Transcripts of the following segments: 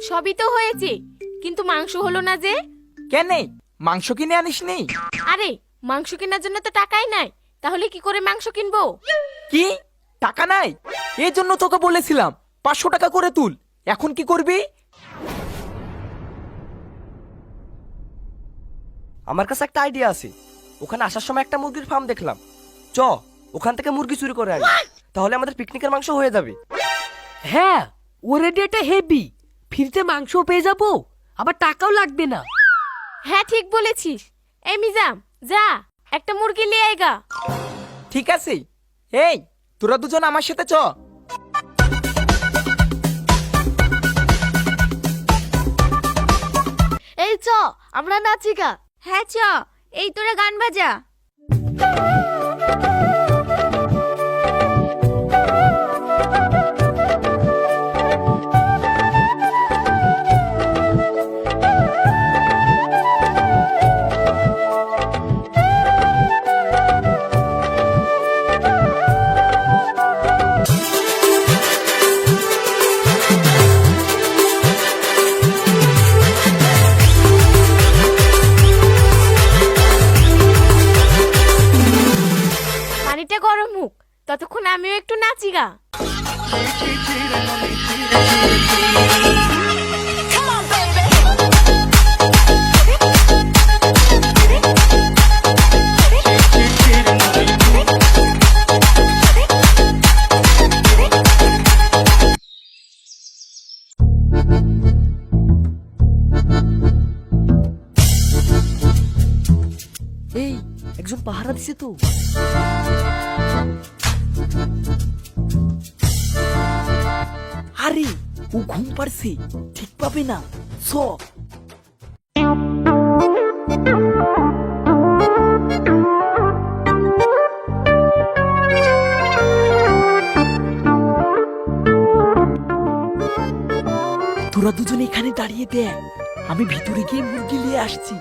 সবই তো হয়েছে, কিন্তু মাংস হলো না যে। কেন মাংস কিনে আনিসনি? আরে মাংস কেনার জন্য তো টাকাই নাই, তাহলে কি করে মাংস কিনবো? কি টাকা নাই? এই জন্য তোকে বলেছিলাম 500 টাকা করে তুল। এখন কি করবি? আমার কাছে একটা আইডিয়া আছে। ওখানে আসার সময় একটা মুরগির ফার্ম দেখলাম। চ ওখান থেকে মুরগি চুরি করে আনি, তাহলে আমাদের পিকনিকের মাংস হয়ে যাবে। হ্যাঁ, ওর আইডিয়াটা হেভি। ফ্রিতে মাংসও পেয়ে যাবো, আবার টাকাও লাগবে না। হ্যাঁ ঠিক বলেছিস। এই মিজাম, যা একটা মুরগি নিয়ে আয়গা। ঠিক আছে, এই তোরা দুজন আমার সাথে চ। এই চ, আমরা নাচি গা। হ্যাঁ চ, এই তোরা গান বাজা। পানিটা গরম হোক, ততক্ষণ আমিও একটু নাচি গা। এই একজন পাহারা দিছে তো। আরে ও ঘুম পারছে, ঠিক পাবে না। চ। তোরা দুজন এখানে দাঁড়িয়ে দেখ, আমি ভিতরে গিয়ে মুরগি নিয়ে আসছি।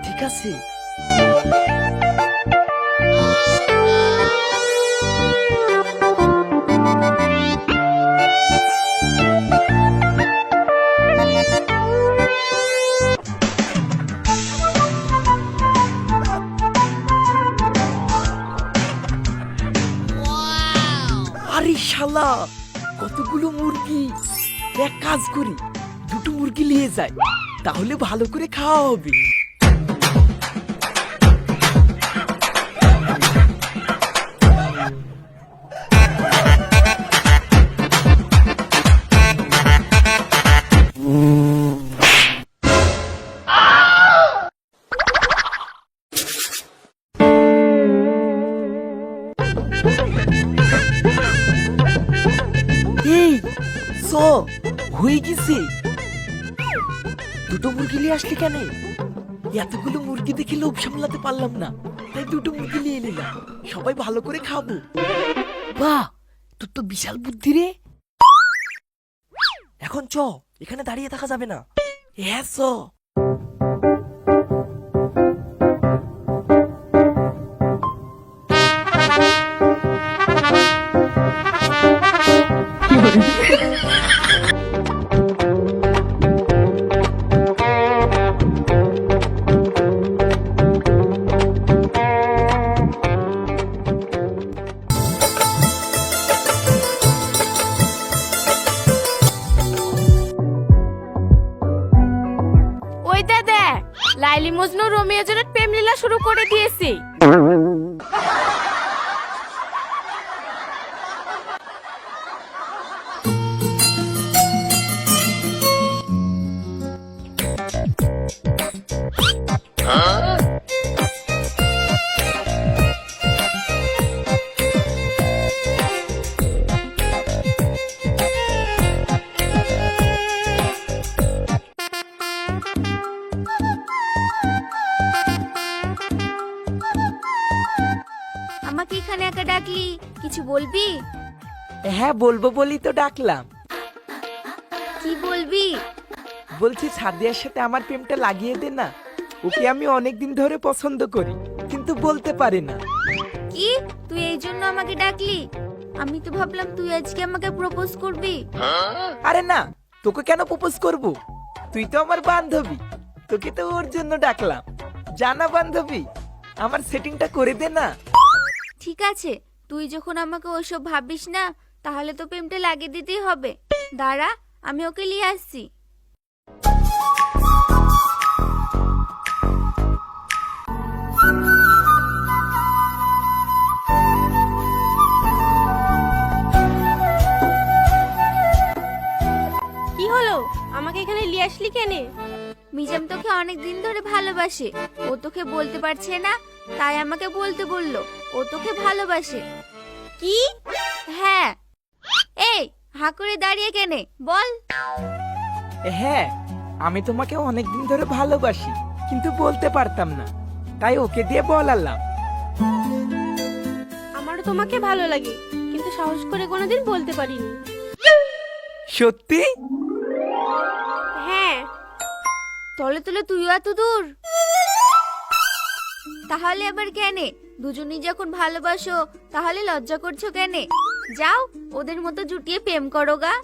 ঠিক আছে। আরে শালা, কতগুলো মুরগি! এক কাজ করি, দুটো মুরগি নিয়ে যাই, তাহলে ভালো করে খাওয়া হবে। এই চ, হয়ে গেছে। দুটো মুরগি নিয়ে আসলি কেন? এতগুলো মুরগি দেখে লোভ সামলাতে পারলাম না, তাই দুটো মুরগি নিয়ে নিলাম। সবাই ভালো করে খাবো। বাহ, তোর তো বিশাল বুদ্ধি রে। এখন চ, এখানে দাঁড়িয়ে থাকা যাবে না। হ্যাঁ চ। ওই দাদা, লাইলি মজনু রোমিও জুলিয়েট প্রেম লীলা শুরু করে দিয়েছে। আমাকে এখানে একা ডাকলি, কিছু বলবি? হ্যাঁ বলবো বলি তো ডাকলাম। কি বলবি? বলছি সাদিয়ার সাথে আমার প্রেমটা লাগিয়ে দে না। ওকে আমি অনেকদিন ধরে পছন্দ করি, কিন্তু বলতে পারি না। কি তুই এই জন্য আমাকে ডাকলি? আমি তো ভাবলাম তুই আজকে আমাকে প্রপোজ করবি। আরে না, তোকে কেন প্রপোজ করব? তুই তো আমার বান্ধবী, তোকে তো ওর জন্য ডাকলাম। জানা বান্ধবী, আমার সেটিংটা করে দে না। ঠিক আছে, তুই যখন আমাকে ওসব ভাবিস না, তাহলে তো প্রেমটা লাগিয়ে দিতেই হবে। দাঁড়া, আমি ওকে নিয়ে আসছি। কি হলো, আমাকে এখানে নিয়ে আসলি কেনে? মিজাম তোকে অনেক দিন ধরে ভালোবাসে, ও তোকে বলতে পারছে না, তাই আমাকে বলতে বললো ও তোকে ভালোবাসে। কি? হ্যাঁ। এই, হাঁ করে দাঁড়িয়ে কেনে বল। হ্যাঁ, আমি তোমাকে অনেকদিন ধরে ভালোবাসি, কিন্তু বলতে পারতাম না, তাই ওকে দিয়ে বলালাম। আমারও তোমাকে ভালো লাগে, কিন্তু সাহস করে কোনোদিন বলতে পারিনি। সত্যি? হ্যাঁ। তলে তলে তুইও এত দূর? তাহলে আবার কেনে? দুজনেই যখন ভালোবাসো, তাহলে লজ্জা করছো কেনে? যাও, ওদের মতো জুটিয়ে প্রেম করো গা।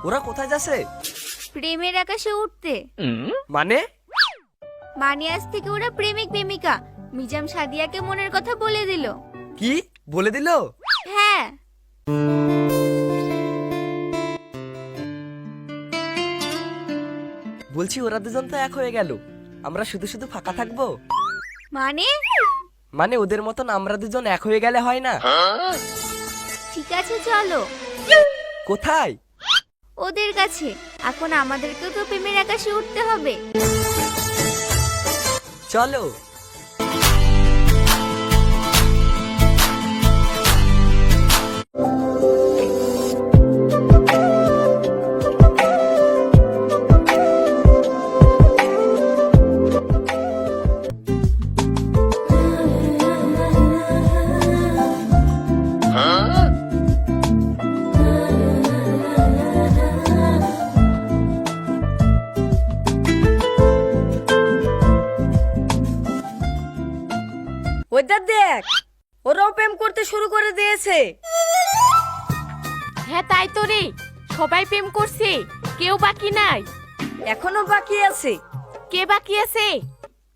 ওরা কোথায় যাচ্ছে? প্রেমের আকাশে উঠতে। মানে? মানে আজ থেকে ওরা প্রেমিক প্রেমিকা। মিজাম সাদিয়াকে মনের কথা বলে দিল। কি বলে দিল? হ্যাঁ। বলছি ওরা দুজন তো এক হয়ে গেল, আমরা শুধু শুধু ফাঁকা থাকবো? মানে? মানে ওদের মতন আমরা দুজন এক হয়ে গেলে হয় না? ঠিক আছে, চলো। কোথায়? ওদের কাছে। এখন আমাদেরকেও তো প্রেমের আকাশে উঠতে হবে। চলো। ওইটা দেখ, ওরাও প্রেম করতে শুরু করে দিয়েছে। হ্যাঁ তাই তো রে, সবাই প্রেম করছে, কেউ বাকি নাই। এখনো বাকি আছে। কে বাকি আছে?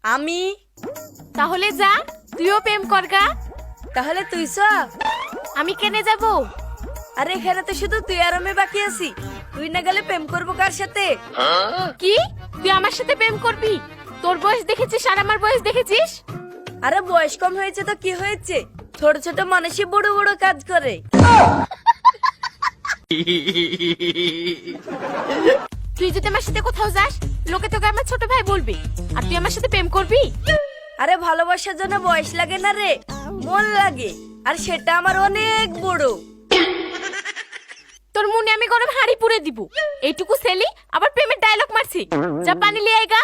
আমি। তাহলে যা, তুইও প্রেম করগা। তাহলে তুই সব? আমি কেনে যাব? আরে এখানে তো শুধু তুই আর আমি বাকি আছি। তুই না গেলে প্রেম করবো কার সাথে? কি, তুই আমার সাথে প্রেম করবি? তোর বয়স দেখেছিস আর আমার বয়স দেখেছিস? আরে বয়স কম হয়েছে তো কি হয়েছে, ছোট ছোট মানুষই বড় বড় কাজ করে। তুই যদি আমার সাথে কোথাও যাস, লোকে তোকে আমার ছোট ভাই বলবে, আর তুই আমার সাথে প্রেম করবি? আরে ভালোবাসার জন্য বয়স লাগে না রে, মন লাগে, আর সেটা আমার অনেক বড়। তোর মনে আমি গরম হাড়ি পুড়ে দিব। এইটুকু সেলি আবার প্রেমের ডায়লগ মারছি। যা পানি লিয়ে আইগা।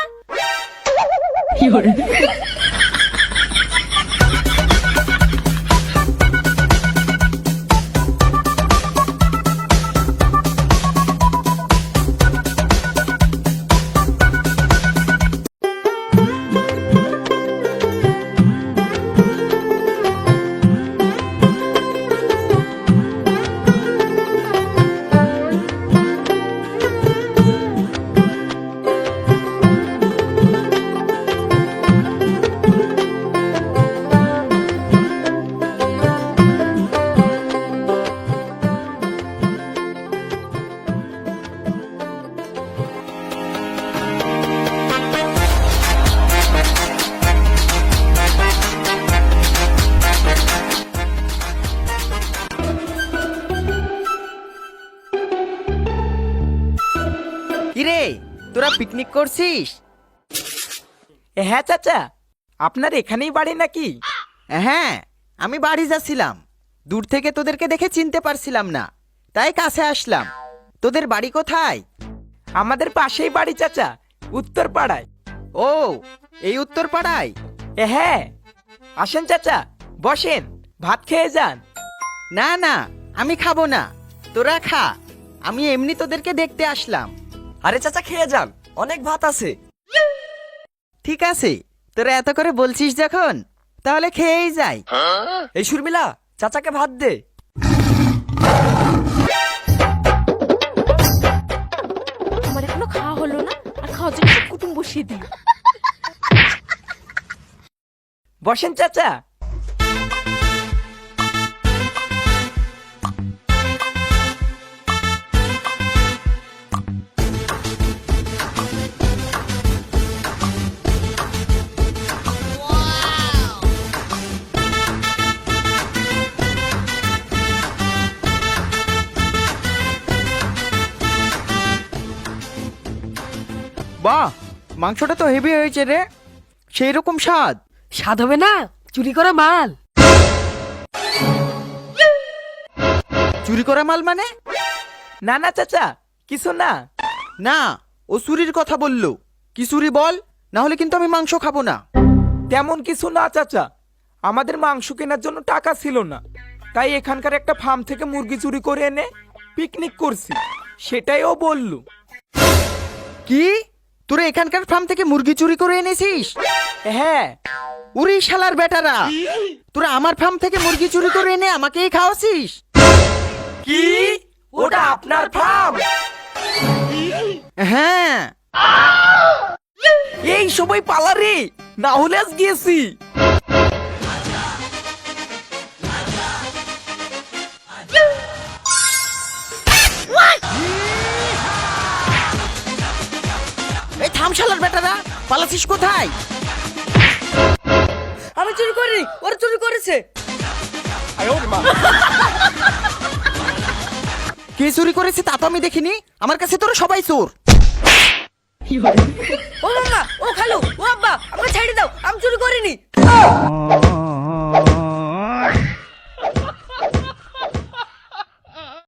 কিরে, তোরা পিকনিক করছিস? হ্যাঁ চাচা, আপনার এখানেই বাড়ি নাকি? হ্যাঁ, আমি বাড়ি যাচ্ছিলাম, দূর থেকে তোদেরকে দেখে চিনতে পারছিলাম না, তাই কাছে আসলাম। তোদের বাড়ি কোথায়? আমাদের পাশেই বাড়ি চাচা, উত্তর পাড়ায়। ও, এই উত্তর পাড়ায়? হ্যাঁ, আসেন চাচা, বসেন, ভাত খেয়ে যান। না না, আমি খাবো না, তোরা খা, আমি এমনি তোদেরকে দেখতে আসলাম। আরে চাচা খেয়ে যান, অনেক ভাত আছে। ঠিক আছে, তোরা এত করে বলছিস যখন, তাহলে খেয়েই যাই। এই শর্মিলা, চাচাকে ভাত দে। আমার এখনো খাওয়া হলো না, আর খাওয়ার জন্য সব কুটুম বসিয়ে দিল। বসেন চাচা। বাহ, মাংসটা তো হেভি হয়েছে রে, সেই রকম স্বাদ। স্বাদ হবে না, চুরি করা মাল। চুরি করা মাল মানে? না না চাচা, কিছু না। না, ও চুরির কথা বললো। কি চুরি বল, না হলে কিন্তু আমি মাংস খাবো না। তেমন কিছু না চাচা, আমাদের মাংস কেনার জন্য টাকা ছিল না, তাই এখানকার একটা ফার্ম থেকে মুরগি চুরি করে এনে পিকনিক করছি, সেটাই ও বললো। কি, তোরা এখানকার ফার্ম থেকে মুরগি চুরি করে এনেছিস? হ্যাঁ। উরি শালার বেটারা, তোরা আমার ফার্ম থেকে মুরগি চুরি করে এনে আমাকেই খাওয়াছিস? কি, ওটা আপনার ফার্ম? হ্যাঁ। এই সময় পালারে, না হলে আজ গিয়েছি। এই থাম শালার বেটারা, পালাছিস কোথায়? আমি চুরি করিনি, ওরা চুরি করেছে। কে চুরি করেছে তা তো আমি দেখিনি, আমার কাছে তোরা সবাই চোর। ও মামা, ও খালু, ও আব্বা, আমাকে ছেড়ে দাও, আমি চুরি করিনি।